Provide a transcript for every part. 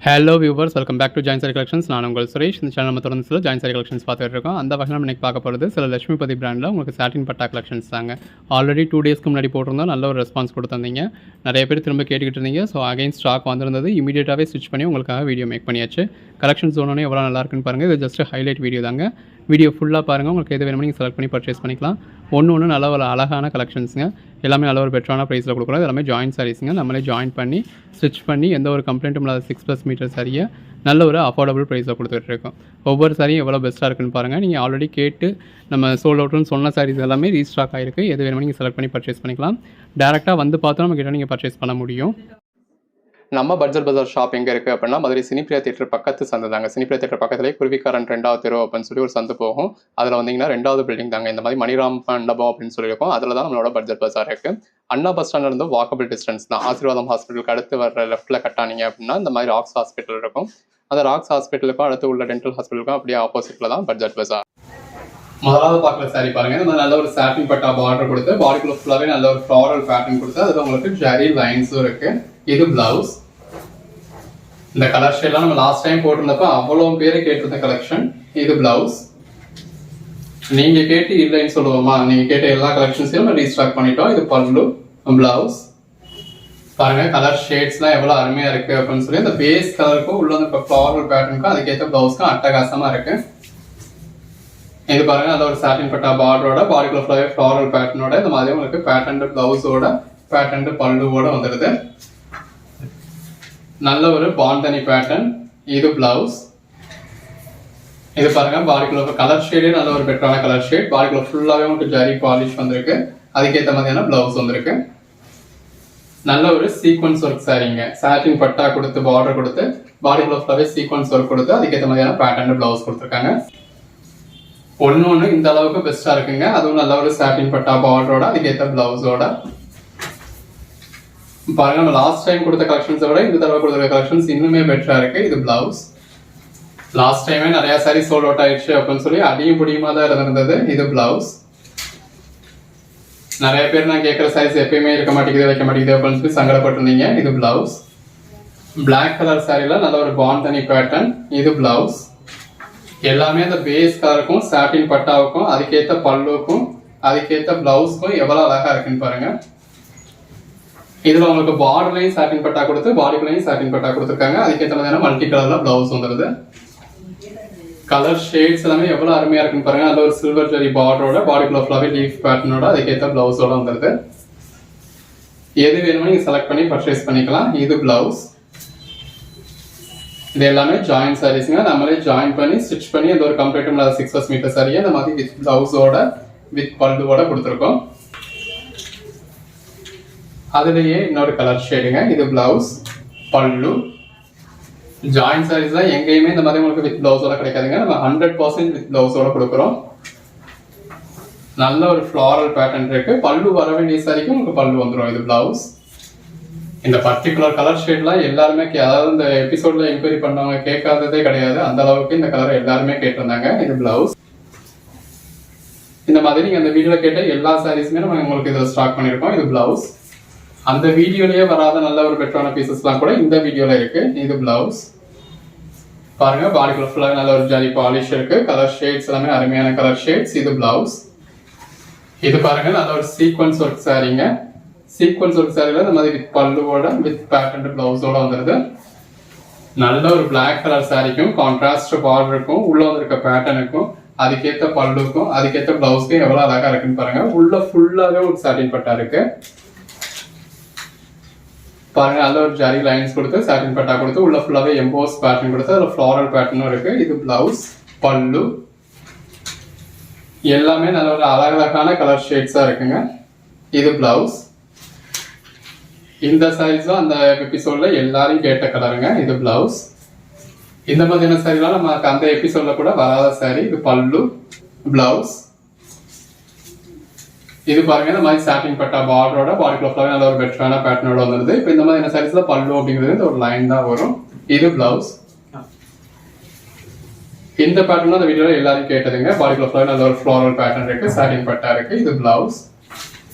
Hello viewers, welcome back to join sari collections. நான் உங்கள் சுரேஷ். இந்த சேனல் நம்ம தொடர்ந்து சில ஜாயின் சாரி கலெக்ஷன்ஸ் பார்த்துட்டு இருக்கோம். அந்த வகையில் நம்ம இன்றைக்கி பார்க்க போகிறது சில லட்சுமிபதி பிராண்டில் உங்களுக்கு சாட்டின் பட்டா கலெக்ஷன்ஸ் தாங்க. ஆல்ரெடி 2 டேஸ்க்கு முன்னாடி போட்டிருந்தோம், நல்ல ஒரு ரெஸ்பான்ஸ் கொடுத்துருந்தீங்க. நிறைய பேர் திரும்ப கேட்டுக்கிட்டு இருந்தீங்க. ஸோ அகைன் ஸ்டாக் வந்திருந்தது. இமீடியட்டாகவே ஸ்டிச் பண்ணி உங்களுக்காக வீடியோ மேக் பண்ணியாச்சு. கலெக்ஷன்ஸ் ஒன்று எவ்வளோ நல்லா இருக்குன்னு பாருங்கள். இது ஜஸ்ட் ஹைலைட் வீடியோ தாங்க. வீடியோ ஃபுல்லாக பாருங்கள். உங்களுக்கு எது வேணுமோ நீங்கள் செலக்ட் பண்ணி பர்ச்சேஸ் பண்ணிக்கலாம். ஒன்று நல்ல ஒரு அழகான கலெக்ஷன்ஸுங்க. எல்லாமே நல்ல ஒரு பெட்டரான ப்ரைஸில் கொடுக்குறோம். எல்லாமே ஜாயின் சாரீஸுங்க. நம்மளே ஜாயின் பண்ணி ஸ்டிச் பண்ணி எந்த ஒரு கம்ப்ளைண்ட்டும் இல்லாத 6+ மீட்டர் சாரியை நல்ல ஒரு அஃபோர்டபுள் ப்ரைஸில் கொடுத்துட்ருக்கோம். ஒவ்வொரு சாரியும் எவ்வளோ பெஸ்ட்டாக இருக்குன்னு பாருங்கள். நீங்கள் ஆல்ரெடி கேட்டு நம்ம சோல்ட் அவுட்னு சொன்ன சாரீஸ் எல்லாமே ரீஸ்டாக் ஆகிருக்கு. எது வேணுமோ நீங்கள் செலக்ட் பண்ணி பர்ச்சேஸ் பண்ணிக்கலாம். டேரெக்டாக வந்து பார்த்தா நம்ம கிட்ட நீங்கள் பர்ச்சேஸ் பண்ண முடியும். நம்ம பட்ஜெட் பஜார் ஷாப் எங்கே இருக்குது அப்படின்னா, மதுரை சினிப்பிரியா தியேட்டர் பக்கத்து சந்து தாங்க. சினிப்பிரியா தியேட்டர் பக்கத்துலேயே குருவிக்காரன் 2வது தெரு அப்படின்னு சொல்லி ஒரு சந்து போகும். அதில் வந்தீங்கன்னா 2வது பில்டிங் தாங்க. இந்த மாதிரி மணிராம் மண்டபம் அப்படின்னு சொல்லியிருக்கோம். அதில் தான் நம்மளோட பட்ஜெட் பஜார் இருக்குது. அண்ணா பஸ் ஸ்டாண்ட்லேருந்து வாக்கபிள் டிஸ்டன்ஸ் தான். ஆசீர்வாதம் ஹாஸ்பிட்டலுக்கு அடுத்து வர லெஃப்ட்டில் கட்டானீங்க அப்படின்னா இந்த மாதிரி ராக்ஸ் ஹாஸ்பிட்டல் இருக்கும். அந்த ராக்ஸ் ஹாஸ்பிட்டலுக்கும் அடுத்து உள்ள டென்டல் ஹாஸ்பிட்டலுக்கும் அப்படியே ஆப்போசிட்டில் தான் பட்ஜெட் பஜார். முதலாவது பார்க்குற சாரி பாருங்கள். இந்த மாதிரி நல்ல ஒரு சாட்டின் பட்டா பார்டர் கொடுத்து பாடிக்குள்ள ஃபுல்லாகவே நல்ல ஒரு ஃப்ளாரல் பேட்டர்ன் கொடுத்து அதில் உங்களுக்கு ஜெரி லைன்ஸும் இருக்குது. இது பிளவுஸ். இந்த கலர் ஷேட்லாம் நம்ம லாஸ்ட் டைம் போட்டிருந்தப்ப அவ்வளோ பேர் கேட்டிருந்த கலெக்ஷன். இது பிளவுஸ். நீங்க கேட்டு இல்லைன்னு சொல்லுவோமா, நீங்க கேட்ட எல்லா கலெக்ஷன்ஸையும் நம்ம ரீஸ்டாக் பண்ணிட்டோம். இது பல்லு, பிளவுஸ். பாருங்க கலர் ஷேட்ஸ்லாம் எவ்வளோ அருமையா இருக்கு அப்படின்னு சொல்லி இந்த பேஸ் கலருக்கும் உள்ள வந்து ஃப்ளாரல் பேட்டர்னுக்கும் அதுக்கேற்ற பிளவுஸ்க்கும் அட்டகாசமா இருக்கு. இது பாருங்க நல்ல ஒரு சாட்டின் பட்டா பார்டரோட பாடிக்குள்ள ஃபுல்லாவே ஃப்ளாரல் பேட்டர்னோட இந்த மாதிரி உங்களுக்கு பேட்டர்ன் பிளவுஸோட பேட்டர்ன் பல்லுவோட வந்துடுது. நல்ல ஒரு பாண்டனி பேட்டர்ன். இது பிளவுஸ். இது பாருங்க பாடிக்குள்ள கலர் ஷேடே நல்ல ஒரு பெட்டரான கலர் ஷேட். பாடிக்குள்ள ஃபுல்லாவே உங்களுக்கு ஜரி பாலிஷ் வந்திருக்கு. அதுக்கேற்ற மாதிரியான பிளவுஸ் வந்திருக்கு. நல்ல ஒரு சீக்வன்ஸ் ஒர்க் சாரீங்க. சாட்டின் பட்டா கொடுத்து பார்டர் கொடுத்து பாடிக்குள்ள ஃபுல்லாவே சீக்வன்ஸ் ஒர்க் கொடுத்து அதுக்கேற்ற மாதிரியான பேட்டர்ன் பிளவுஸ் கொடுத்துருக்காங்க. ஒன்னு இந்த அளவுக்கு பெஸ்டா இருக்குங்க. அதுவும் நல்ல ஒரு சாட்டின் பட்டா பார்டரோட அதுக்கேற்ற பிளவுஸோட. பாருங்க நம்ம லாஸ்ட் டைம் கொடுத்த கலெக்ஷன்ஸை விட இந்த தடவை கொடுத்த கலெக்ஷன்ஸ் இன்னுமே பெட்டரா இருக்கு. இது பிளவுஸ். லாஸ்ட் டைமே நிறைய சாரி சோல்ட் அவுட் ஆயிடுச்சு அப்படின்னு சொல்லி அடியும் புடியுமா தான் இருந்தது. இது பிளவுஸ். நிறைய பேர் நான் கேட்குற சாரீஸ் எப்பயுமே இருக்க மாட்டேங்குது வைக்க மாட்டேங்குது அப்படின்னு சொல்லி சங்கடப்பட்டிருந்தீங்க. இது பிளவுஸ். பிளாக் கலர் சாரில நல்ல ஒரு பாண்டனி பேட்டர்ன். இது பிளவுஸ். எல்லாமே அந்த பேஸ் கலருக்கும் சாட்டின் பட்டாவுக்கும் அதுக்கேற்ற பல்லுக்கும் அதுக்கேற்ற பிளவுஸ்க்கும் எவ்வளவு அழகா இருக்குன்னு பாருங்க. இதுல உங்களுக்கு பார்டர்லையும் சாட்டின் பட்டா கொடுத்து பாடிக்குள்ளையும் சாட்டின் பட்டா கொடுத்துருக்காங்க. அதுக்கேற்ற மாதிரியான மல்டி கலர்ல பிளவுஸ் வந்துருது. கலர் ஷேட்ஸ் எல்லாமே எவ்வளவு அருமையா இருக்குன்னு பாருங்க. நல்ல ஒரு சில்வர் ஜெரி பார்டரோட பாடிக்குள்ள ஃபுல்லாவே லீஃப் பேட்டர்னோட அதுக்கேற்ற பிளவுஸோட வந்துருது. எது வேணுமோ நீங்க செலக்ட் பண்ணி பர்ச்சேஸ் பண்ணிக்கலாம். இது பிளவுஸ். இது எல்லாமே ஜாயின் சாரீஸ்ங்க. நம்மளே ஜாயின் பண்ணி ஸ்டிச் பண்ணி அந்த ஒரு கம்ப்ளீட்டும் 6+ மீட்டர் சாரியை அந்த மாதிரி வித் பிளவுஸோட வித் பல்லுவோட கொடுத்துருக்கோம். அதுலயே இன்னொரு கலர் ஷேடுங்க. இது பிளவுஸ், பல்லு. ஜாயின் சாரீஸ்ல எங்கேயுமே இந்த மாதிரி உங்களுக்கு வித் பிளவுஸோட கிடைக்காதுங்க. நம்ம 100% வித் பிளவுஸோட கொடுக்குறோம். நல்ல ஒரு ஃப்ளாரல் பேட்டர்ன் இருக்கு. பல்லு வர வேண்டிய சாரிக்கு உங்களுக்கு பல்லு வந்துடும். இது பிளவுஸ். இந்த பர்டிகுலர் கலர் ஷேட்லாம் எல்லாருமே அதாவது இந்த எபிசோட்ல என்கொயரி பண்ணவங்க கேட்காததே கிடையாது. அந்த அளவுக்கு இந்த கலர் எல்லாருமே கேட்டிருந்தாங்க. இது பிளவுஸ். இந்த மாதிரி நீங்க அந்த வீடியோல கேட்ட எல்லா சாரீஸுமே நம்ம உங்களுக்கு இதில் ஸ்டாக் பண்ணிருக்கோம். இது பிளவுஸ். அந்த வீடியோலயே வராத நல்ல ஒரு பெட்டரான பீசஸ்லாம் கூட இந்த வீடியோல இருக்கு. இது பிளவுஸ். பாருங்க பாடிக்குள்ள ஃபுல்லாக நல்ல ஒரு ஜரி பாலிஷ் இருக்கு. கலர் ஷேட்ஸ் எல்லாமே அருமையான கலர் ஷேட்ஸ். இது பிளவுஸ். இது பாருங்க நல்ல ஒரு சீக்வன்ஸ் ஒர்க் சாரீங்க. சீக்வன்ஸ் ஒர்க் சாரியில இந்த மாதிரி வித் பல்லுவோட வித் பேட்டர்ன் பிளவுஸோட வந்துருது. நல்ல ஒரு பிளாக் கலர் சாரிக்கும் கான்ட்ராஸ்ட் பார்டருக்கும் உள்ள வந்திருக்க பேட்டர்னுக்கும் அதுக்கேற்ற பல்லுக்கும் அதுக்கேற்ற பிளவுஸ்க்கும் எவ்வளவு அழகா இருக்குன்னு பாருங்க. உள்ள ஃபுல்லாவே ஒரு சாட்டின் பட்டா இருக்கு. பாருங்க நல்ல ஒரு ஜரி லைன்ஸ் கொடுத்து சாட்டின் பட்டா கொடுத்து உள்ள ஃபுல்லாவே எம்போஸ் பேட்டர்ன் கொடுத்து அதுல ஃப்ளாரல் பேட்டர்னும் இருக்கு. இது பிளவுஸ், பல்லு. எல்லாமே நல்ல ஒரு அழகழகான கலர் ஷேட்ஸா இருக்குங்க. இது பிளவுஸ். இந்த சாரீஸும் அந்த எபிசோட்ல எல்லாரும் கேட்ட கலருங்க. இது பிளவுஸ். இந்த மாதிரியான சாரிலாம் நமக்கு அந்த எபிசோட்ல கூட வராத சாரி. இது பல்லு, பிளவுஸ். இது பாருங்க இந்த மாதிரி சாட்டின் பட்டா பார்டரோட பாடிக்குள்ள ஃபுல்லாவே நல்ல ஒரு பெட்டரான பேட்டர்னோட வந்துருது. இப்போ இந்த மாதிரியான சாரீஸ்ல பல்லு அப்படிங்கிறது இந்த ஒரு லைன் தான் வரும். இது பிளவுஸ். இந்த பேட்டர்ன் அந்த வீடியோல எல்லாரும் கேட்டதுங்க. பாடிக்குள்ள ஃபுல்லாவே நல்ல ஒரு ஃப்ளாரல் பேட்டர்ன் இருக்கு. சாட்டின் பட்டா இருக்கு. இது பிளவுஸ்.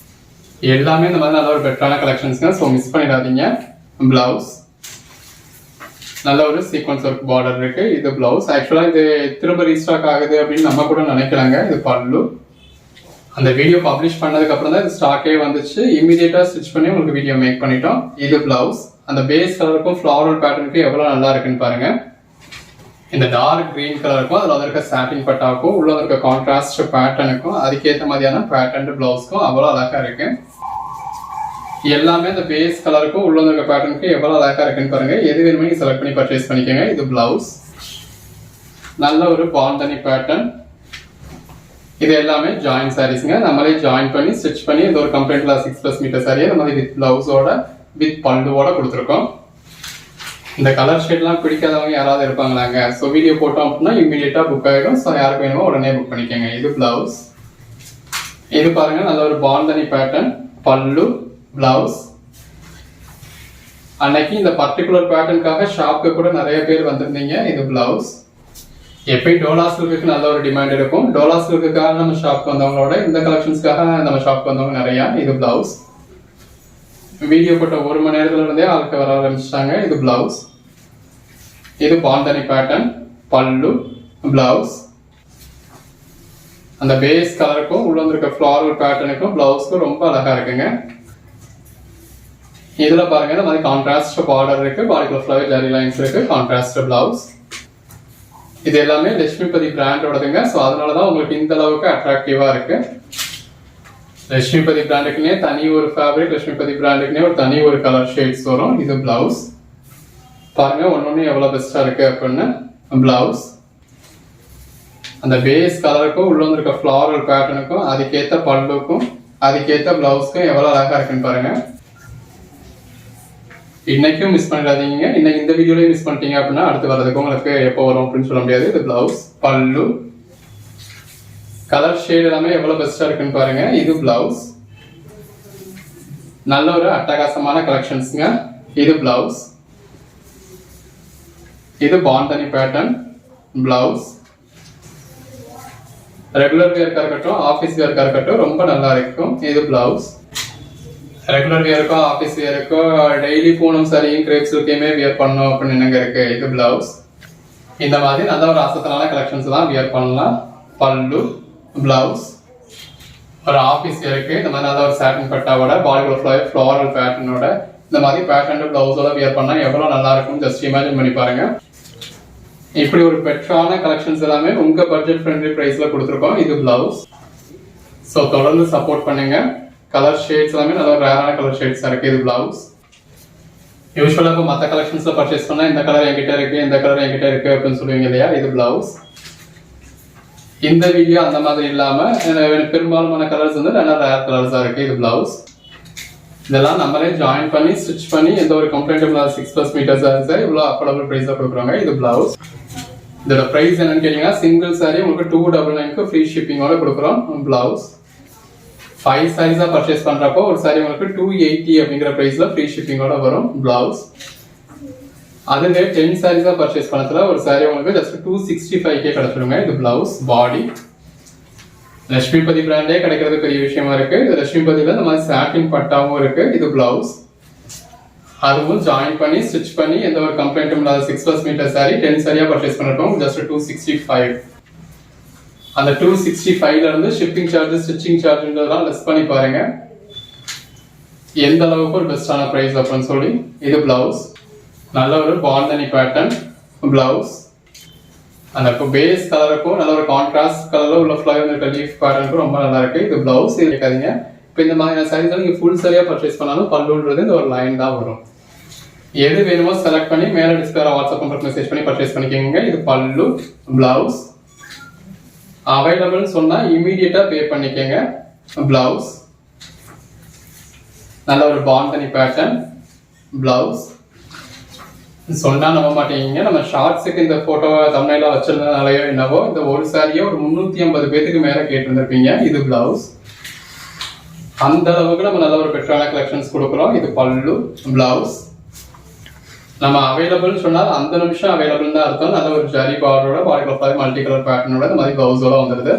எல்லாமே இந்த மாதிரி நல்ல ஒரு பெட்டரான கலெக்ஷன்ஸ்ங்க. ஸோ மிஸ் பண்ணிடாதீங்க. பிளவுஸ். நல்ல ஒரு சீக்வன்ஸ் ஒர்க் பார்டர் இருக்கு. இது பிளவுஸ். ஆக்சுவலா இது திரும்ப ரீஸ்டாக் ஆகுது அப்படின்னு நம்ம கூட நினைக்கலாங்க. இது பல்லு. அந்த வீடியோ பப்ளிஷ் பண்ணதுக்கு அப்புறம் தான் இது ஸ்டாக்கே வந்துச்சு. இமீடியட்டா ஸ்டிச் பண்ணி உங்களுக்கு வீடியோ மேக் பண்ணிட்டோம். இது பிளவுஸ். அந்த பேஸ் கலருக்கும் ஃபிளாரல் பேட்டர்னுக்கும் எவ்வளவு நல்லா இருக்குன்னு பாருங்க. இந்த டார்க் கிரீன் கலருக்கும் அதில் இருக்க சாட்டின் பட்டாவுக்கும் உள்ள இருக்க கான்ட்ராஸ்ட் பேட்டர்னுக்கும் அதுக்கேற்ற மாதிரியான பேட்டர்ன் பிளவுஸ்க்கும் அவ்வளோ அழகா இருக்கு. எல்லாமே இந்த பேஸ் கலருக்கும் உள்ள இருக்க பேட்டர்னுக்கும் எவ்வளோ அழகா இருக்குன்னு பாருங்க. எது வேணுமே நீங்க செலக்ட் பண்ணி பர்ச்சேஸ் பண்ணிக்கோங்க. இது பிளவுஸ். நல்ல ஒரு பாந்தனி பேட்டர்ன். இது எல்லாமே ஜாயின் சாரீஸ்ங்க. நம்மளே ஜாயின் பண்ணி ஸ்டிச் பண்ணி இந்த ஒரு கம்ப்ளீட்ல 6+ மீட்டர் சாரியை நம்ம வித் பிளவுஸோட வித் பல்லுவோட கொடுத்துருக்கோம். இந்த கலர் ஷேட்லாம் பிடிக்காதவங்க யாராவது இருப்பாங்களாங்க. ஸோ வீடியோ போட்டோம் அப்படின்னா இமீடியட்டா புக் ஆகிடும். ஸோ யாருக்கு வேணுமோ உடனே புக் பண்ணிக்கோங்க. இது பிளவுஸ். இது பாருங்க நல்ல ஒரு பாந்தனி பேட்டர்ன். பல்லு, பிளவுஸ். அன்னைக்கு இந்த பர்டிகுலர் பேட்டர்னுக்காக ஷாப்க்கு கூட நிறைய பேர் வந்திருந்தீங்க. இது பிளவுஸ். எப்பயும் டோலா சில்க்கு நல்ல ஒரு டிமாண்ட் இருக்கும். டோலா சில்க்குக்காக நம்ம ஷாப்க்கு வந்தவங்களோட இந்த கலெக்ஷன்ஸ்க்காக நம்ம ஷாப்க்கு வந்தவங்க நிறையா. இது பிளவுஸ். வீடியோ போட்ட 1 மணி நேரத்துல இருந்தே ஆளுக்கு வர ஆரம்பிச்சிட்டாங்க. இது பிளவுஸ். இது பாந்தனி பேட்டர்ன். பல்லு, பிளவுஸ். அந்த பேஸ் கலருக்கும் உள்ள இருக்க ஃபிளாரல் பேட்டர்னுக்கும் பிளவுஸ்க்கும் ரொம்ப அழகா இருக்குங்க. இதுல பாருங்க இந்த மாதிரி கான்ட்ராஸ்ட் பார்டர் இருக்கு. பாடிக்குள்ள ஃப்ளவர் ஜரி லைன்ஸ் இருக்கு. Contrast blouse. இது எல்லாமே லட்சுமிபதி பிராண்டோடதுங்க. ஸோ அதனாலதான் உங்களுக்கு இந்த அளவுக்கு அட்ராக்டிவா இருக்கு. லட்சுமிபதி பிராண்டுக்குனே தனி ஒரு ஃபேப்ரிக், லட்சுமிபதி பிராண்டுக்குனே ஒரு தனி ஒரு கலர் ஷேட்ஸ் வரும். இது பிளவுஸ். பாருங்க ஒன்னொன்னு எவ்வளவு பெஸ்டா இருக்கு அப்படின்னு. பிளவுஸ். அந்த பேஸ் கலருக்கும் உள்ள இருக்க ஃபிளாரல் பேட்டர்னுக்கும் அதுக்கேற்ற பல்லுக்கும் அதுக்கேற்ற பிளவுஸ்க்கும் எவ்வளவு அழகா இருக்குன்னு பாருங்க. இன்னைக்கும் மிஸ் பண்ணிடாதீங்க. இன்னைக்கு இந்த வீடியோலயும் மிஸ் பண்ணிட்டீங்க அப்படின்னா அடுத்து வர்றதுக்கு உங்களுக்கு எப்போ வரும் அப்படின்னு சொல்ல முடியாது. இது பிளவுஸ், பல்லு. கலர் ஷேட் எல்லாமே எவ்வளவு பெஸ்டா இருக்குன்னு பாருங்க. இது பிளவுஸ். நல்ல ஒரு அட்டகாசமான கலெக்ஷன்ஸ்ங்க. இது பிளவுஸ். இது பாந்தனி பேட்டர்ன் பிளவுஸ். ரெகுலர் வேர்க்கா இருக்கட்டும், ஆபீஸ் வேர்க்கா இருக்கட்டும் ரொம்ப நல்லா இருக்கும். இது பிளவுஸ். ரெகுலர் வேர்க்கோ ஆபீஸ் வேர்க்கோ டெய்லி பூனம் சாரியும் கிரேப் சில்கையுமே வியர் பண்ணணும் அப்படின்னு என்னங்க இருக்கு. இது பிளவுஸ். இந்த மாதிரி நல்ல ஒரு அசத்தலான கலெக்ஷன்ஸ் தான் வியர் பண்ணலாம். பல்லு, பிளவுஸ். ஒரு ஆபீஸ் இருக்கு. இந்த மாதிரி நல்ல ஒரு சாட்டின் பட்டாவோட பாடிக்குள்ள ஃபிளாரல் பேட்டர்னோட இந்த மாதிரி பேட்டர்ன் பிளவுஸோட வியர் பண்ணா எவ்வளவு நல்லா இருக்கும் ஜஸ்ட் இமேஜின் பண்ணி பாருங்க. இப்படி ஒரு பெட்டரான கலெக்ஷன்ஸ் எல்லாமே உங்க பட்ஜெட் ஃப்ரெண்ட்லி பிரைஸ்ல கொடுத்துருக்கோம். இது பிளவுஸ். ஸோ தொடர்ந்து சப்போர்ட் பண்ணுங்க. கலர் ஷேட்ஸ் எல்லாமே நல்ல ஒரு ரேரான கலர் ஷேட்ஸ் இருக்கு. இது பிளவுஸ். யூஸ்வலா இப்போ மற்ற கலெக்ஷன்ஸ்ல பர்ச்சேஸ் பண்ணா இந்த கலர் என்கிட்ட இருக்கு, இந்த கலர் என்கிட்ட இருக்கு அப்படின்னு சொல்லுவீங்க இல்லையா. இது பிளவுஸ். இந்த வீடியோ அந்த மாதிரி இல்லாம பெரும்பாலுமான கலர்ஸ் வந்து நல்ல ரேர் கலர்ஸா இருக்கு. இது பிளவுஸ். இதெல்லாம் நம்மளே ஜாயின் பண்ணி ஸ்டிச் பண்ணி எந்த ஒரு கம்ப்ளைண்ட் இல்லாத 6+ மீட்டர் சாரீஸ் இவ்வளவு அஃபோர்டபுள் பிரைஸா கொடுக்குறாங்க. இது பிளவுஸ். இதோட பிரைஸ் என்னன்னு கேட்டீங்கன்னா சிங்கிள் சாரி உங்களுக்கு 299 ஃப்ரீ ஷிப்பிங்கோட கொடுக்குறோம். பிளவுஸ். 5 சாரீஸா பர்ச்சேஸ் பண்றப்போ ஒரு சாரி உங்களுக்கு 280 அப்படிங்கிற பிரைஸ்ல ஃப்ரீ ஷிப்பிங்கோட வரும். பிளவுஸ். அதுவே 10 சாரீஸா பர்ச்சேஸ் பண்ணதுல ஒரு சாரி உங்களுக்கு ஜஸ்ட் 265 கிடைச்சிருங்க. இது பிளவுஸ். பாடி லட்சுமிபதி பிராண்டே கிடைக்கிறது பெரிய விஷயமா இருக்கு. இது லட்சுமிபதியில இந்த மாதிரி சாட்டின் பட்டாவும் இருக்கு. இது பிளவுஸ். அதுவும் ஜாயின் பண்ணி ஸ்டிச் பண்ணி எந்த ஒரு கம்ப்ளைண்ட்டும் இல்லாத 6+ மீட்டர் சாரி 10 சாரியா பர்ச்சேஸ் பண்ணிருக்கோம். ஜஸ்ட் 265. அந்த 265ல இருந்து ஷிப்பிங் சார்ஜ், ஸ்டிச்சிங் சார்ஜ்ன்றதெல்லாம் லெஸ் பண்ணி பாருங்க எந்த அளவுக்கு ஒரு பெஸ்டான பிரைஸ் அப்படின்னு சொல்லி. இது பிளவுஸ். நல்ல ஒரு பாந்தனி பேட்டர்ன் பிளவுஸ். அந்த பேஸ் கலருக்கும் நல்ல ஒரு கான்ட்ராஸ்ட் கலர்ல உள்ள ஃபிளவர் லீஃப் பேட்டர்னுக்கும் ரொம்ப நல்லா இருக்கு. இது பிளவுஸ். இது இருக்காதீங்க. இப்போ இந்த மாதிரி சாரீஸ் நீங்க ஃபுல் சாரியா பர்ச்சேஸ் பண்ணாலும் பல்லுன்றது இந்த ஒரு லைன் தான் வரும். எது வேணுமோ செலக்ட் பண்ணி மேல டிஸ்பிளே வாட்ஸ்அப் நம்பருக்கு மெசேஜ் பண்ணி பர்ச்சேஸ் பண்ணிக்கோங்க. இது பல்லு, பிளவுஸ். அவைலபிள் சொன்னா இமீடியட்டா பே பண்ணிக்கங்க. பிளவுஸ். நல்ல ஒரு பாந்தனி பேட்டர்ன் பிளவுஸ். சொன்னா நம்ப மாட்டீங்க. நம்ம ஷார்ட்ஸுக்கு இந்த போட்டோ தமிழ்ல வச்சிருந்ததுனாலயோ என்னவோ இந்த ஒரு சாரியை ஒரு 350 பேருக்கு மேல கேட்டிருந்திருப்பீங்க. இது பிளவுஸ். அந்த அளவுக்கு நம்ம நல்ல ஒரு பெட்டரான கலெக்ஷன்ஸ் கொடுக்குறோம். இது பல்லு, பிளவுஸ். நம்ம அவைலபிள் சொன்னால் அந்த நிமிஷம் அவைலபிள் தான் அர்த்தம். நல்ல ஒரு ஜரி பார்டரோட பாடிக்குள்ள மல்டி கலர் பேட்டர்னோட இந்த மாதிரி பிளவுஸோட வந்துருது.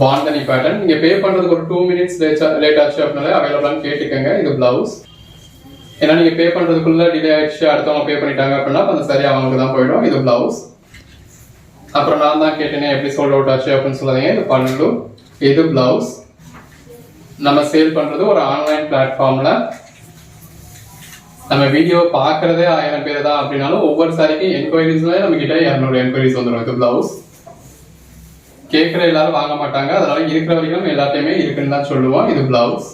பாந்தனி பேட்டர்ன். நீங்க பே பண்றதுக்கு ஒரு 2 மினிட்ஸ் லேட் ஆச்சு அப்படின்னாலே அவைலபிளான்னு கேட்டுக்கங்க. இது பிளவுஸ். ஏன்னா நீங்கள் பே பண்ணுறதுக்குள்ளே டிலே ஆகிடுச்சு, அடுத்தவங்க பே பண்ணிட்டாங்க அப்படின்னா அந்த சரி அவங்களுக்கு தான் போயிடும். இது ப்ளவுஸ். அப்புறம் நான் தான் கேட்டேனே எப்படி சோல்ட் அவுட் ஆச்சு அப்படின்னு சொல்லாதீங்க. இது பல்லு, இது ப்ளவுஸ். நம்ம சேல் பண்ணுறது ஒரு ஆன்லைன் பிளாட்ஃபார்மில். நம்ம வீடியோ பார்க்குறதே 1000 பேர் தான் அப்படின்னாலும் ஒவ்வொரு சாரிக்கு என்கொயரிஸ்லேயே நம்ம கிட்ட 200 என்கொயரிஸ் வந்துடும். இது ப்ளவுஸ். கேட்குற எல்லாரும் வாங்க மாட்டாங்க, அதனால இருக்கிற வரைக்கும் எல்லாத்தையுமே இருக்குன்னு தான் சொல்லுவோம். இது ப்ளவுஸ்.